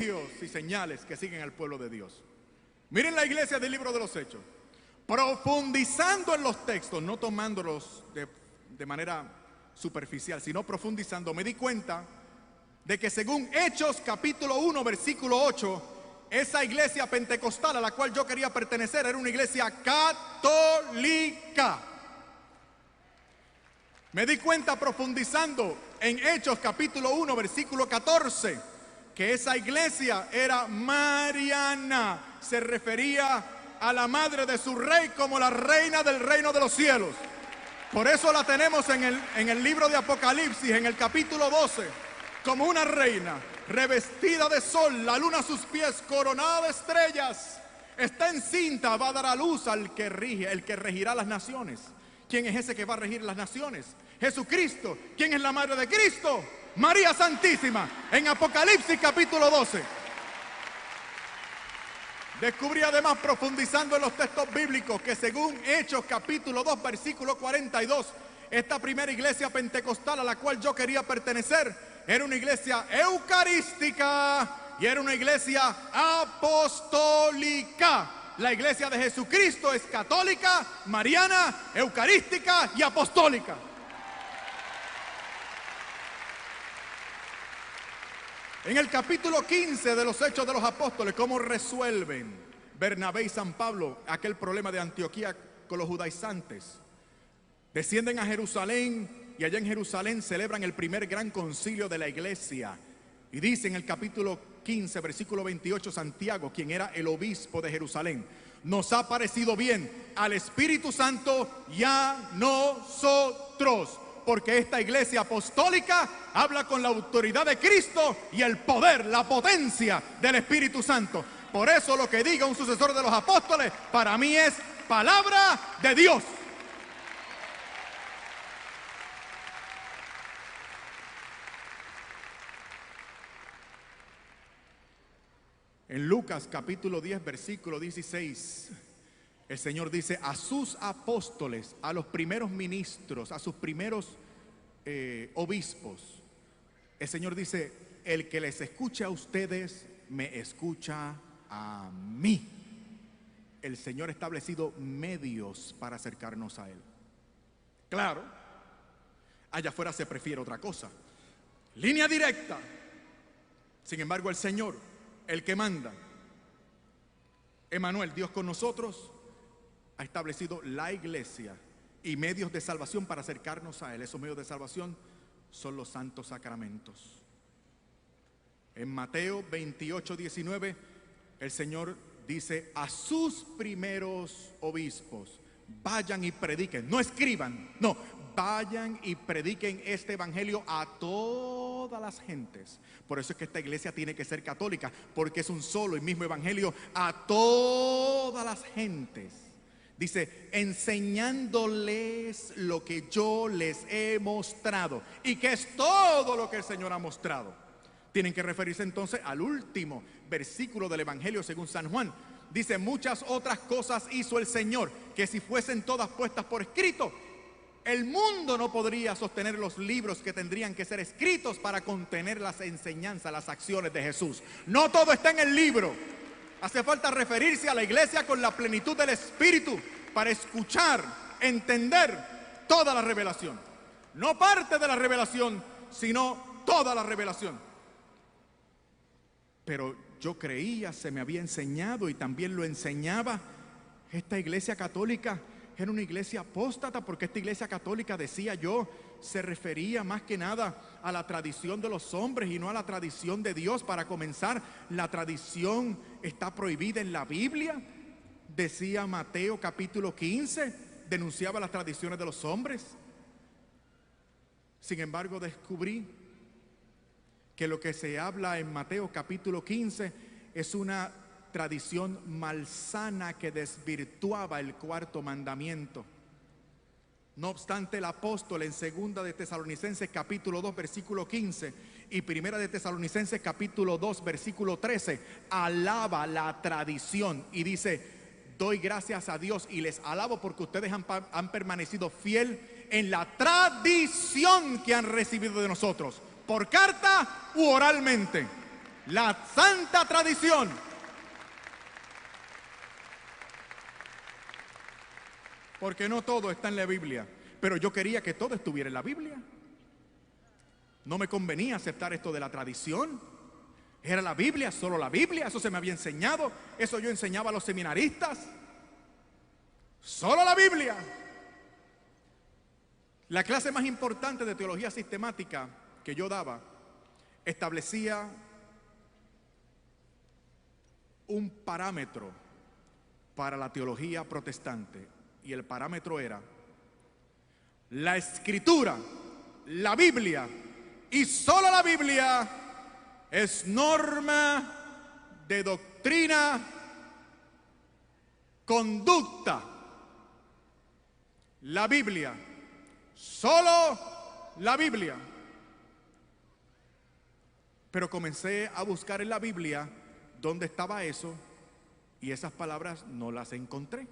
y señales que siguen al pueblo de Dios. Miren la iglesia del libro de los Hechos, profundizando en los textos, no tomándolos de manera superficial, sino profundizando. Me di cuenta de que según Hechos capítulo 1 versículo 8, esa iglesia pentecostal a la cual yo quería pertenecer era una iglesia católica. Me di cuenta profundizando en Hechos capítulo 1 versículo 14 que esa iglesia era mariana, se refería a la madre de su rey como la reina del reino de los cielos. Por eso la tenemos en el libro de Apocalipsis, en el capítulo 12, como una reina revestida de sol, la luna a sus pies, coronada de estrellas. Está encinta, va a dar a luz al que rige, el que regirá las naciones. ¿Quién es ese que va a regir las naciones? Jesucristo. ¿Quién es la madre de Cristo? María Santísima, en Apocalipsis capítulo 12. Descubrí además, profundizando en los textos bíblicos, que según Hechos capítulo 2 versículo 42, esta primera iglesia pentecostal a la cual yo quería pertenecer era una iglesia eucarística y era una iglesia apostólica. La iglesia de Jesucristo es católica, mariana, eucarística y apostólica. En el capítulo 15 de los Hechos de los Apóstoles, ¿cómo resuelven Bernabé y San Pablo aquel problema de Antioquía con los judaizantes? Descienden a Jerusalén y allá en Jerusalén celebran el primer gran concilio de la iglesia. Y dice en el capítulo 15, versículo 28, Santiago, quien era el obispo de Jerusalén: nos ha parecido bien al Espíritu Santo y a nosotros, porque esta iglesia apostólica habla con la autoridad de Cristo y el poder, la potencia del Espíritu Santo. Por eso lo que diga un sucesor de los apóstoles para mí es palabra de Dios. En Lucas capítulo 10 versículo 16, el Señor dice a sus apóstoles, a los primeros ministros, a sus primeros obispos, el Señor dice: el que les escucha a ustedes, me escucha a mí. El Señor ha establecido medios para acercarnos a Él. Claro, allá afuera se prefiere otra cosa, línea directa. Sin embargo, el Señor, el que manda, Emmanuel, Dios con nosotros, ha establecido la iglesia y medios de salvación para acercarnos a Él. Esos medios de salvación son los santos sacramentos. En Mateo 28, 19, el Señor dice a sus primeros obispos: vayan y prediquen, no escriban, no, vayan y prediquen este evangelio a todas las gentes. Por eso es que esta iglesia tiene que ser católica, porque es un solo y mismo evangelio a todas las gentes. Dice, enseñándoles lo que yo les he mostrado. ¿Y qué es todo lo que el Señor ha mostrado? Tienen que referirse entonces al último versículo del evangelio según San Juan. Dice, muchas otras cosas hizo el Señor, que si fuesen todas puestas por escrito, el mundo no podría sostener los libros que tendrían que ser escritos para contener las enseñanzas, las acciones de Jesús. No todo está en el libro. Hace falta referirse a la iglesia con la plenitud del Espíritu para escuchar, entender toda la revelación. No parte de la revelación, sino toda la revelación. Pero yo creía, se me había enseñado y también lo enseñaba, esta iglesia católica era una iglesia apóstata, porque esta iglesia católica, decía yo, se refería más que nada a la tradición de los hombres y no a la tradición de Dios. Para comenzar, la tradición está prohibida en la Biblia, decía Mateo capítulo 15, denunciaba las tradiciones de los hombres. Sin embargo, descubrí que lo que se habla en Mateo capítulo 15 es una tradición malsana que desvirtuaba el cuarto mandamiento. No obstante, el apóstol en segunda de Tesalonicenses capítulo 2 versículo 15 y primera de Tesalonicenses capítulo 2 versículo 13 alaba la tradición y dice: doy gracias a Dios y les alabo porque ustedes han permanecido fiel en la tradición que han recibido de nosotros, por carta u oralmente. la santa tradición. Porque no todo está en la Biblia, pero yo quería que todo estuviera en la Biblia. No me convenía aceptar esto de la tradición. Era la Biblia, solo la Biblia, eso se me había enseñado, eso yo enseñaba a los seminaristas. Solo la Biblia. La clase más importante de teología sistemática que yo daba establecía un parámetro para la teología protestante, y el parámetro era la Escritura, la Biblia, y solo la Biblia es norma de doctrina, conducta. La Biblia, solo la Biblia. Pero comencé a buscar en la Biblia dónde estaba eso, y esas palabras no las encontré.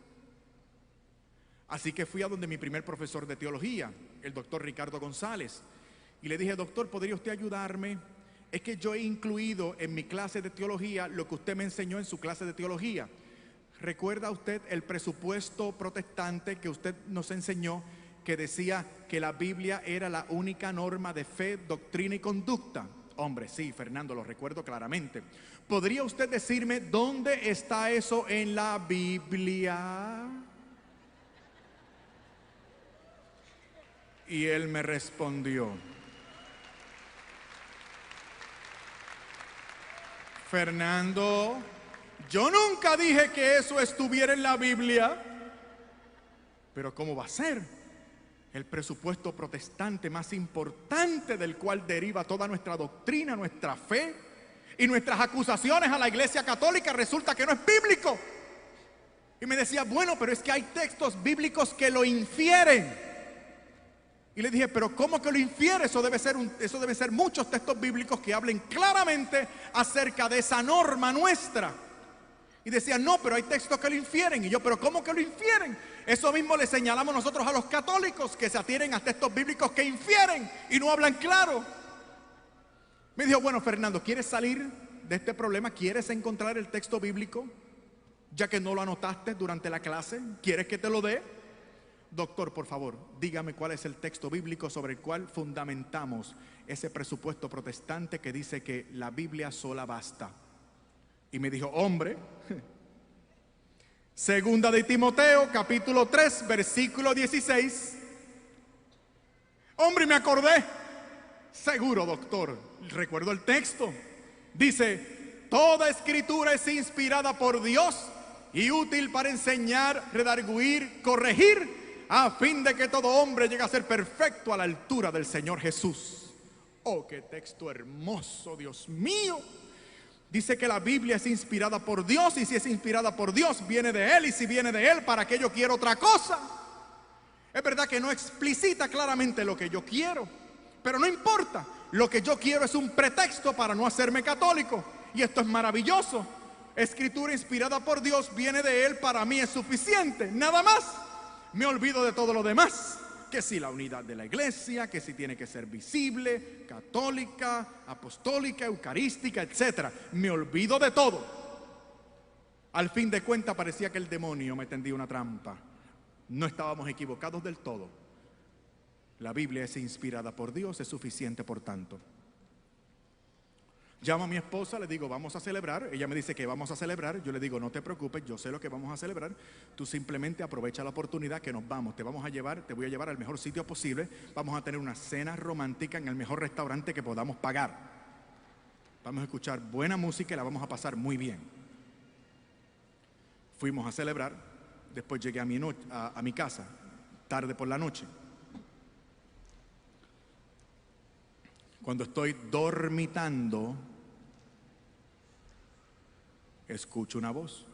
Así que fui a donde mi primer profesor de teología, el doctor Ricardo González, y le dije: doctor, ¿podría usted ayudarme? Es que yo he incluido en mi clase de teología lo que usted me enseñó en su clase de teología. ¿Recuerda usted el presupuesto protestante que usted nos enseñó, que decía que la Biblia era la única norma de fe, doctrina y conducta? Hombre, sí, Fernando, lo recuerdo claramente. ¿Podría usted decirme dónde está eso en la Biblia? Y él me respondió: Fernando, yo nunca dije que eso estuviera en la Biblia. Pero ¿cómo va a ser? El presupuesto protestante más importante, del cual deriva toda nuestra doctrina, nuestra fe y nuestras acusaciones a la Iglesia Católica, resulta que no es bíblico. Y me decía: bueno, pero es que hay textos bíblicos que lo infieren. Y le dije: pero ¿cómo que lo infiere? Eso debe ser muchos textos bíblicos que hablen claramente acerca de esa norma nuestra. Y decía: no, pero hay textos que lo infieren. Y yo: pero ¿cómo que lo infieren? Eso mismo le señalamos nosotros a los católicos, que se atienen a textos bíblicos que infieren y no hablan claro. Me dijo: bueno, Fernando, ¿quieres salir de este problema? ¿Quieres encontrar el texto bíblico? Ya que no lo anotaste durante la clase, ¿quieres que te lo dé? Doctor, por favor, dígame cuál es el texto bíblico sobre el cual fundamentamos ese presupuesto protestante que dice que la Biblia sola basta. Y me dijo: hombre, Segunda de Timoteo, capítulo 3, versículo 16. Hombre, me acordé. Seguro, doctor, recuerdo el texto. Dice: toda escritura es inspirada por Dios y útil para enseñar, redarguir, corregir, a fin de que todo hombre llegue a ser perfecto a la altura del Señor Jesús. Oh, qué texto hermoso, Dios mío. Dice que la Biblia es inspirada por Dios, y si es inspirada por Dios, viene de Él, y si viene de Él, ¿para qué yo quiero otra cosa? Es verdad que no explicita claramente lo que yo quiero, pero no importa. Lo que yo quiero es un pretexto para no hacerme católico, y esto es maravilloso. Escritura inspirada por Dios, viene de Él, para mí es suficiente, nada más. Me olvido de todo lo demás, que si la unidad de la iglesia, que si tiene que ser visible, católica, apostólica, eucarística, etc. Me olvido de todo. Al fin de cuentas parecía que el demonio me tendía una trampa. No estábamos equivocados del todo. La Biblia es inspirada por Dios, es suficiente por tanto. Llamo a mi esposa, le digo: vamos a celebrar. Ella me dice que vamos a celebrar. Yo le digo: no te preocupes, yo sé lo que vamos a celebrar. Tú simplemente aprovecha la oportunidad que nos vamos. Te voy a llevar al mejor sitio posible. Vamos a tener una cena romántica en el mejor restaurante que podamos pagar. Vamos a escuchar buena música y la vamos a pasar muy bien. Fuimos a celebrar. Después llegué a mi casa, tarde por la noche. Cuando estoy dormitando, escucho una voz.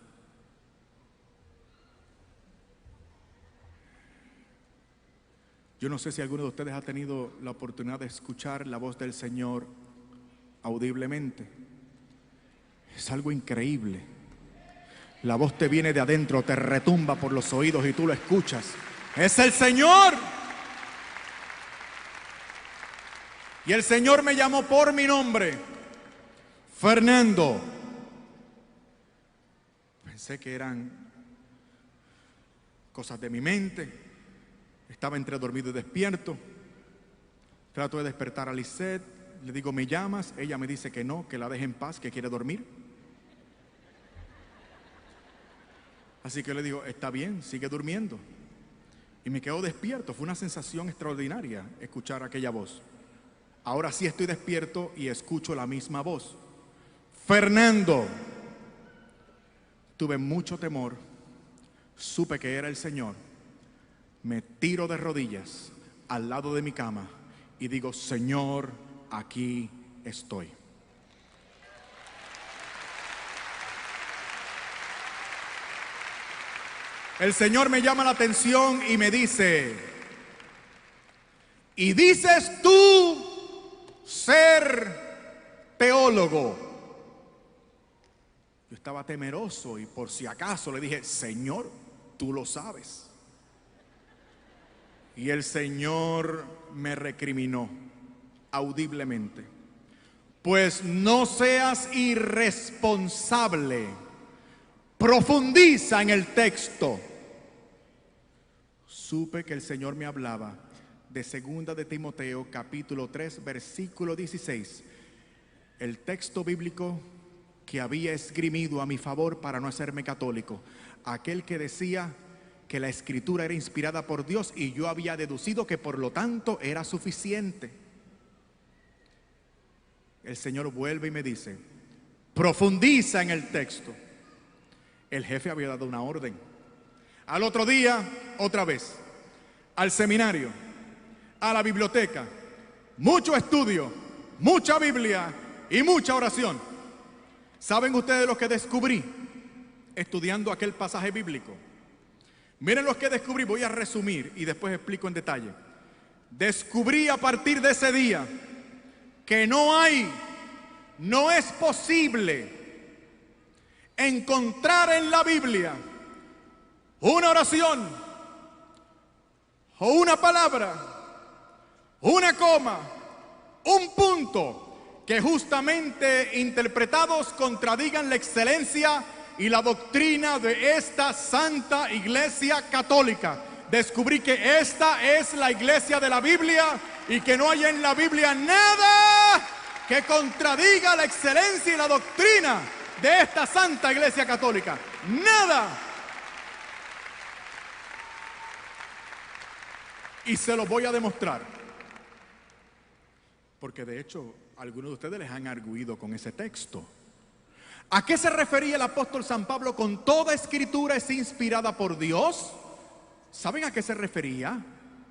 Yo no sé si alguno de ustedes ha tenido la oportunidad de escuchar la voz del Señor audiblemente. Es algo increíble. La voz te viene de adentro, te retumba por los oídos y tú lo escuchas. ¡Es el Señor! Y el Señor me llamó por mi nombre. Fernando. Pensé que eran cosas de mi mente. Estaba entre dormido y despierto. Trato de despertar a Lisette. Le digo, ¿me llamas? Ella me dice que no, que la deje en paz, que quiere dormir. Así que le digo, está bien, sigue durmiendo. Y me quedo despierto. Fue una sensación extraordinaria escuchar aquella voz. Ahora sí estoy despierto y escucho la misma voz. Fernando. Tuve mucho temor. Supe que era el Señor. Me tiro de rodillas al lado de mi cama y digo, Señor, aquí estoy. El Señor me llama la atención y me dice, ¿y dices tú ser teólogo? Yo estaba temeroso y por si acaso le dije, Señor, tú lo sabes. Y el Señor me recriminó audiblemente. Pues no seas irresponsable. Profundiza en el texto. Supe que el Señor me hablaba de 2 de Timoteo, capítulo 3, versículo 16. El texto bíblico que había esgrimido a mi favor para no hacerme católico. Aquel que decía que la Escritura era inspirada por Dios y yo había deducido que por lo tanto era suficiente. El Señor vuelve y me dice, profundiza en el texto. El jefe había dado una orden. Al otro día, otra vez, al seminario, a la biblioteca, mucho estudio, mucha Biblia y mucha oración. ¿Saben ustedes lo que descubrí estudiando aquel pasaje bíblico? Miren lo que descubrí, voy a resumir y después explico en detalle. Descubrí a partir de ese día que no es posible encontrar en la Biblia una oración o una palabra, una coma, un punto que justamente interpretados contradigan la excelencia y la doctrina de esta Santa Iglesia Católica. Descubrí que esta es la iglesia de la Biblia y que no hay en la Biblia nada que contradiga la excelencia y la doctrina de esta Santa Iglesia Católica. Nada. Y se lo voy a demostrar. Porque de hecho, algunos de ustedes les han arguido con ese texto. ¿A qué se refería el apóstol San Pablo con toda escritura es inspirada por Dios? ¿Saben a qué se refería?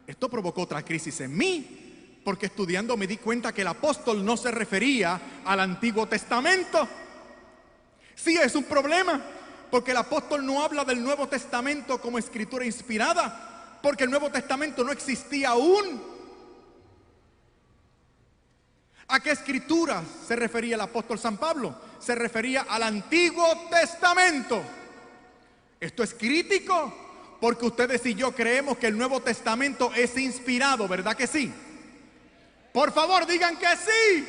Esto provocó otra crisis en mí, porque estudiando me di cuenta que el apóstol no se refería al Antiguo Testamento. Sí, es un problema, porque el apóstol no habla del Nuevo Testamento como escritura inspirada, porque el Nuevo Testamento no existía aún. ¿A qué escritura se refería el apóstol San Pablo? Se refería al Antiguo Testamento. Esto es crítico, porque ustedes y yo creemos que el Nuevo Testamento es inspirado, ¿verdad que sí? Por favor, digan que sí.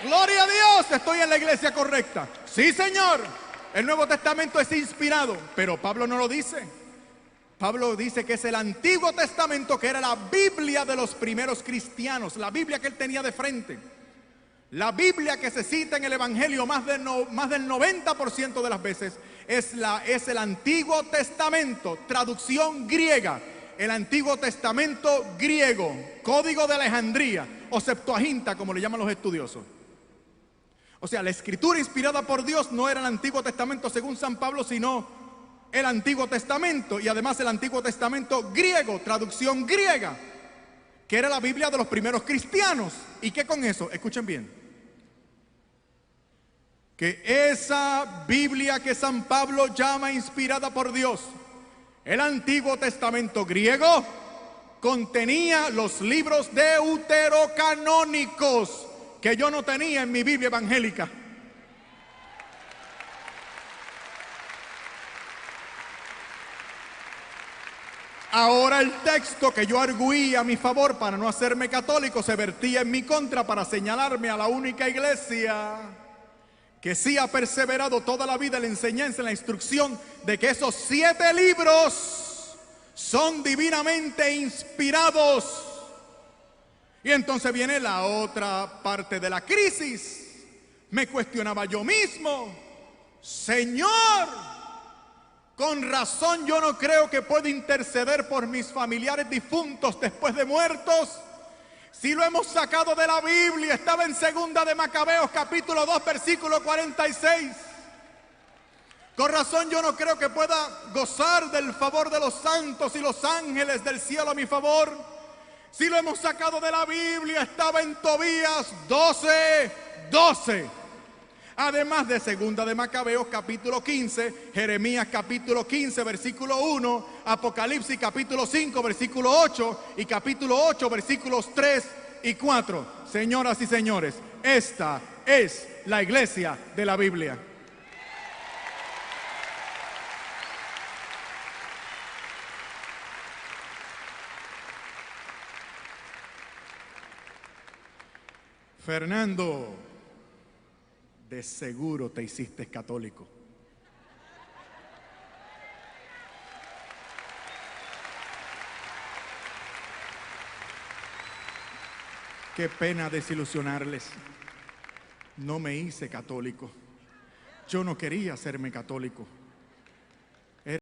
Gloria a Dios, estoy en la iglesia correcta. Sí, Señor, el Nuevo Testamento es inspirado, pero Pablo no lo dice. Pablo dice que es el Antiguo Testamento, que era la Biblia de los primeros cristianos, la Biblia que él tenía de frente. La Biblia que se cita en el Evangelio más del 90% de las veces es el Antiguo Testamento, traducción griega. El Antiguo Testamento griego, código de Alejandría o Septuaginta, como le llaman los estudiosos. O sea, la escritura inspirada por Dios no era el Antiguo Testamento según San Pablo, sino el Antiguo Testamento, y además el Antiguo Testamento griego, traducción griega, que era la Biblia de los primeros cristianos. ¿Y qué con eso? Escuchen bien. Que esa Biblia que San Pablo llama inspirada por Dios, el Antiguo Testamento griego, contenía los libros deuterocanónicos que yo no tenía en mi Biblia evangélica. Ahora el texto que yo arguí a mi favor para no hacerme católico se vertía en mi contra para señalarme a la única iglesia que sí ha perseverado toda la vida en la enseñanza, en la instrucción de que esos 7 libros son divinamente inspirados. Y entonces viene la otra parte de la crisis. Me cuestionaba yo mismo: Señor, con razón yo no creo que pueda interceder por mis familiares difuntos después de muertos. Si lo hemos sacado de la Biblia, estaba en 2 de Macabeos capítulo 2 versículo 46. Con razón yo no creo que pueda gozar del favor de los santos y los ángeles del cielo a mi favor. Si lo hemos sacado de la Biblia, estaba en Tobías 12:12. Además de 2 de Macabeos capítulo 15, Jeremías capítulo 15 versículo 1, Apocalipsis capítulo 5 versículo 8 y capítulo 8 versículos 3 y 4. Señoras y señores, esta es la iglesia de la Biblia. Fernando, de seguro te hiciste católico. Qué pena desilusionarles. No me hice católico. Yo no quería hacerme católico.